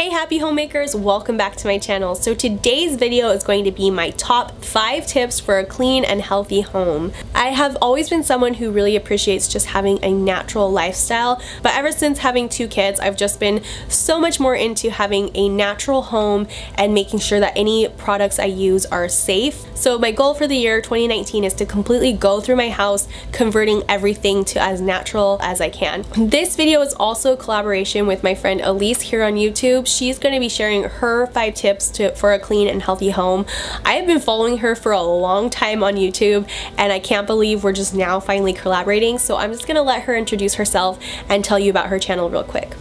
Hey happy homemakers, welcome back to my channel. So today's video is going to be my top 5 tips for a clean and healthy home. I have always been someone who really appreciates just having a natural lifestyle, but ever since having 2 kids, I've just been so much more into having a natural home and making sure that any products I use are safe. So my goal for the year 2019 is to completely go through my house, converting everything to as natural as I can. This video is also a collaboration with my friend Elise here on YouTube. She's going to be sharing her 5 tips for a clean and healthy home. I have been following her for a long time on YouTube and I can't believe we're just now finally collaborating, so I'm just going to let her introduce herself and tell you about her channel real quick.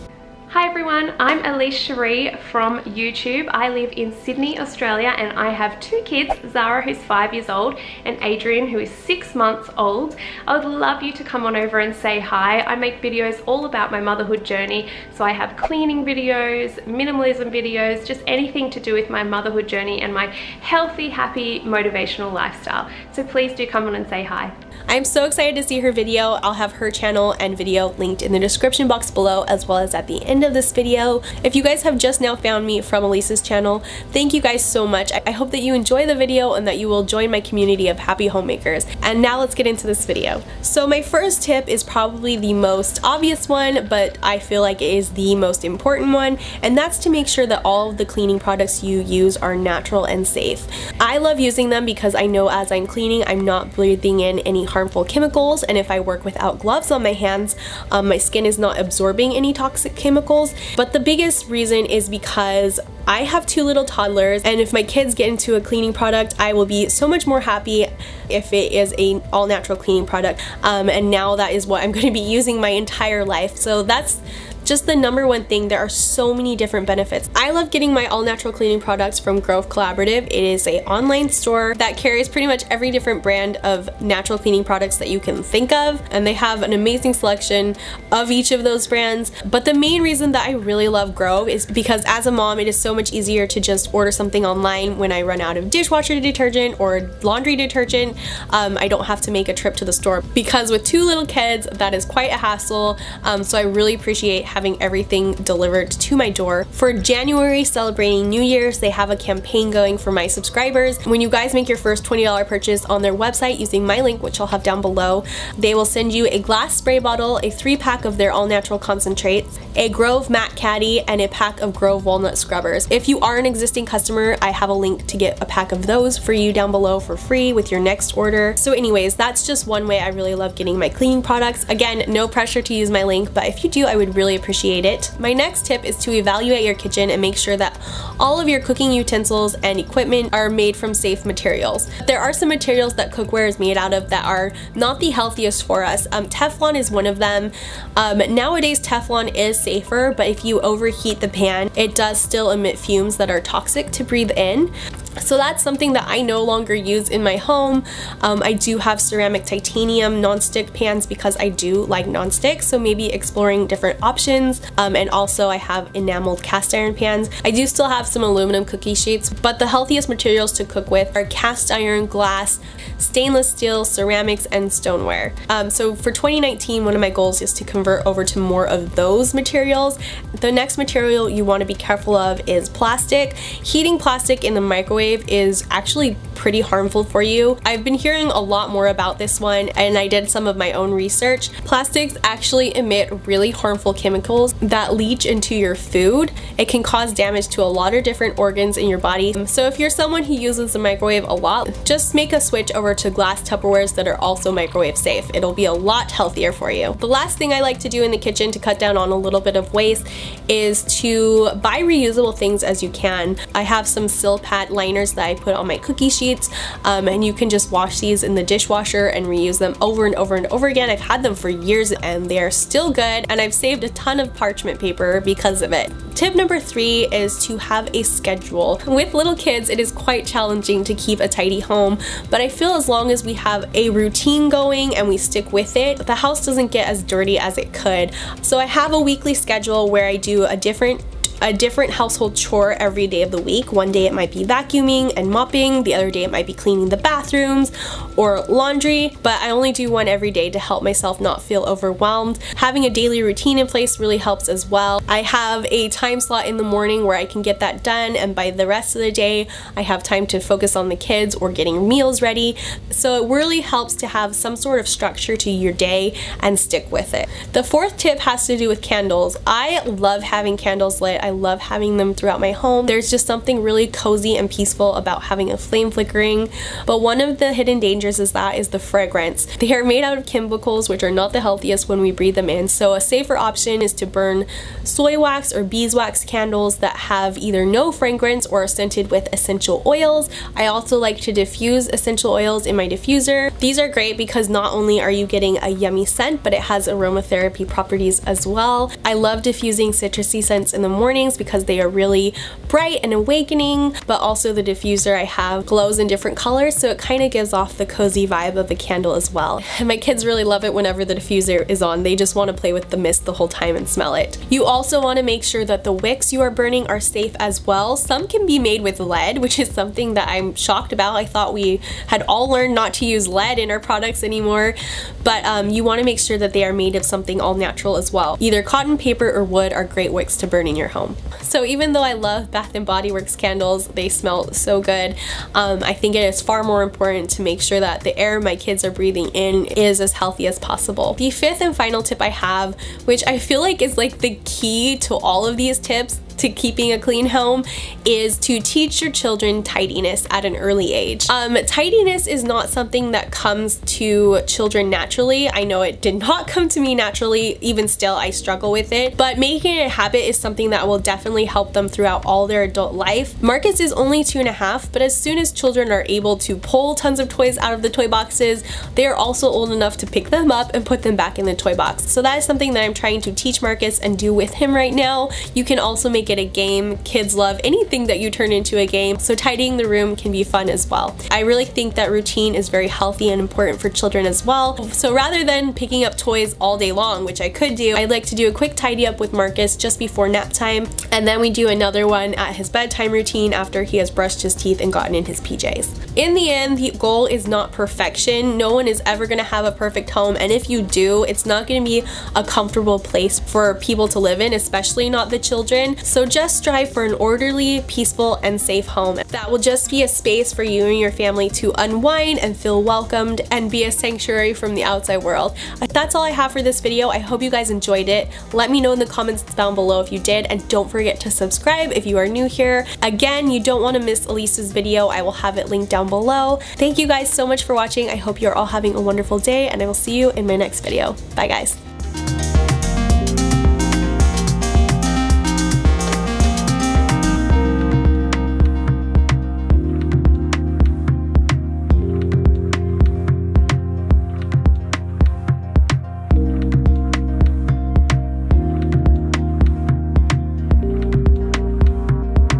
Hi everyone, I'm Elise Sheree from YouTube. I live in Sydney, Australia, and I have 2 kids, Zara who's 5 years old and Adrian who is 6 months old. I would love you to come on over and say hi. I make videos all about my motherhood journey, so I have cleaning videos, minimalism videos, just anything to do with my motherhood journey and my healthy, happy, motivational lifestyle. So please do come on and say hi. I'm so excited to see her video. I'll have her channel and video linked in the description box below as well as at the end of this video. If you guys have just now found me from Elise's channel, thank you guys so much. I hope that you enjoy the video and that you will join my community of happy homemakers. And now let's get into this video. So my first tip is probably the most obvious one, but I feel like it is the most important one, and that's to make sure that all of the cleaning products you use are natural and safe. I love using them because I know as I'm cleaning, I'm not breathing in any harmful chemicals, and if I work without gloves on my hands, my skin is not absorbing any toxic chemicals. But the biggest reason is because I have 2 little toddlers, and if my kids get into a cleaning product, I will be so much more happy if it is an all-natural cleaning product, and now that is what I'm going to be using my entire life. So that's just the #1 thing. There are so many different benefits. I love getting my all-natural cleaning products from Grove Collaborative. It is an online store that carries pretty much every different brand of natural cleaning products that you can think of, and they have an amazing selection of each of those brands. But the main reason that I really love Grove is because as a mom, it is so much easier to just order something online when I run out of dishwasher detergent or laundry detergent. I don't have to make a trip to the store because with 2 little kids, that is quite a hassle. So I really appreciate having everything delivered to my door. For January, celebrating New Year's, they have a campaign going for my subscribers. When you guys make your first $20 purchase on their website using my link, which I'll have down below, they will send you a glass spray bottle, a 3-pack of their all-natural concentrates, a Grove matte caddy, and a pack of Grove walnut scrubbers. If you are an existing customer, I have a link to get a pack of those for you down below for free with your next order. So anyways, that's just one way I really love getting my cleaning products. Again, no pressure to use my link, but if you do, I would really appreciate it. My next tip is to evaluate your kitchen and make sure that all of your cooking utensils and equipment are made from safe materials. There are some materials that cookware is made out of that are not the healthiest for us. Teflon is one of them. Nowadays Teflon is safer, but if you overheat the pan, it does still emit fumes that are toxic to breathe in. So that's something that I no longer use in my home. I do have ceramic titanium nonstick pans because I do like nonstick, so maybe exploring different options. And also I have enameled cast iron pans. I do still have some aluminum cookie sheets, but the healthiest materials to cook with are cast iron, glass, stainless steel, ceramics, and stoneware. So for 2019, one of my goals is to convert over to more of those materials. The next material you want to be careful of is plastic. Heating plastic in the microwave is actually pretty harmful for you. I've been hearing a lot more about this one, and I did some of my own research. Plastics actually emit really harmful chemicals that leach into your food. It can cause damage to a lot of different organs in your body. So if you're someone who uses the microwave a lot, just make a switch over to glass Tupperwares that are also microwave safe. It'll be a lot healthier for you. The last thing I like to do in the kitchen to cut down on a little bit of waste is to buy reusable things as you can. I have some Silpat liners that I put on my cookie sheets, and you can just wash these in the dishwasher and reuse them over and over and over again. I've had them for years and they are still good, and I've saved a ton of parchment paper because of it. Tip number 3 is to have a schedule. With little kids, it is quite challenging to keep a tidy home, but I feel as long as we have a routine going and we stick with it, the house doesn't get as dirty as it could. So I have a weekly schedule where I do a different a different household chore every day of the week. One day it might be vacuuming and mopping, the other day it might be cleaning the bathrooms or laundry, but I only do one every day to help myself not feel overwhelmed. Having a daily routine in place really helps as well. I have a time slot in the morning where I can get that done, and by the rest of the day I have time to focus on the kids or getting meals ready. So it really helps to have some sort of structure to your day and stick with it. The fourth tip has to do with candles. I love having candles lit. I love having them throughout my home. There's just something really cozy and peaceful about having a flame flickering, but one of the hidden dangers is the fragrance. They are made out of chemicals which are not the healthiest when we breathe them in, so a safer option is to burn soy wax or beeswax candles that have either no fragrance or are scented with essential oils. I also like to diffuse essential oils in my diffuser. These are great because not only are you getting a yummy scent, but it has aromatherapy properties as well. I love diffusing citrusy scents in the mornings because they are really bright and awakening, but also the diffuser I have glows in different colors, so it kind of gives off the cozy vibe of a candle as well. And my kids really love it whenever the diffuser is on. They just want to play with the mist the whole time and smell it. You also want to make sure that the wicks you are burning are safe as well. Some can be made with lead, which is something that I'm shocked about. I thought we had all learned not to use lead in our products anymore, but you want to make sure that they are made of something all natural as well. Either cotton, paper, or wood are great wicks to burn in your home. So even though I love Bath & Body Works candles, they smell so good, I think it is far more important to make sure that the air my kids are breathing in is as healthy as possible. The fifth and final tip I have, which I feel like is like the key to all of these tips to keeping a clean home, is to teach your children tidiness at an early age. Tidiness is not something that comes to children naturally. I know it did not come to me naturally. Even still, I struggle with it, but making it a habit is something that will definitely help them throughout all their adult life. Marcus is only 2.5, but as soon as children are able to pull tons of toys out of the toy boxes, they are also old enough to pick them up and put them back in the toy box. So that is something that I'm trying to teach Marcus and do with him right now. You can also make it a game. Kids love anything that you turn into a game, so tidying the room can be fun as well. I really think that routine is very healthy and important for children as well. So rather than picking up toys all day long, which I could do, I'd like to do a quick tidy up with Marcus just before nap time, and then we do another one at his bedtime routine after he has brushed his teeth and gotten in his PJs. In the end, the goal is not perfection. No one is ever gonna have a perfect home, and if you do, it's not gonna be a comfortable place for people to live in, especially not the children. So just strive for an orderly, peaceful, and safe home that will just be a space for you and your family to unwind and feel welcomed and be a sanctuary from the outside world. That's all I have for this video. I hope you guys enjoyed it. Let me know in the comments down below if you did, and don't forget to subscribe if you are new here. Again, you don't want to miss Elise's video. I will have it linked down below. Thank you guys so much for watching. I hope you're all having a wonderful day, and I will see you in my next video. Bye guys.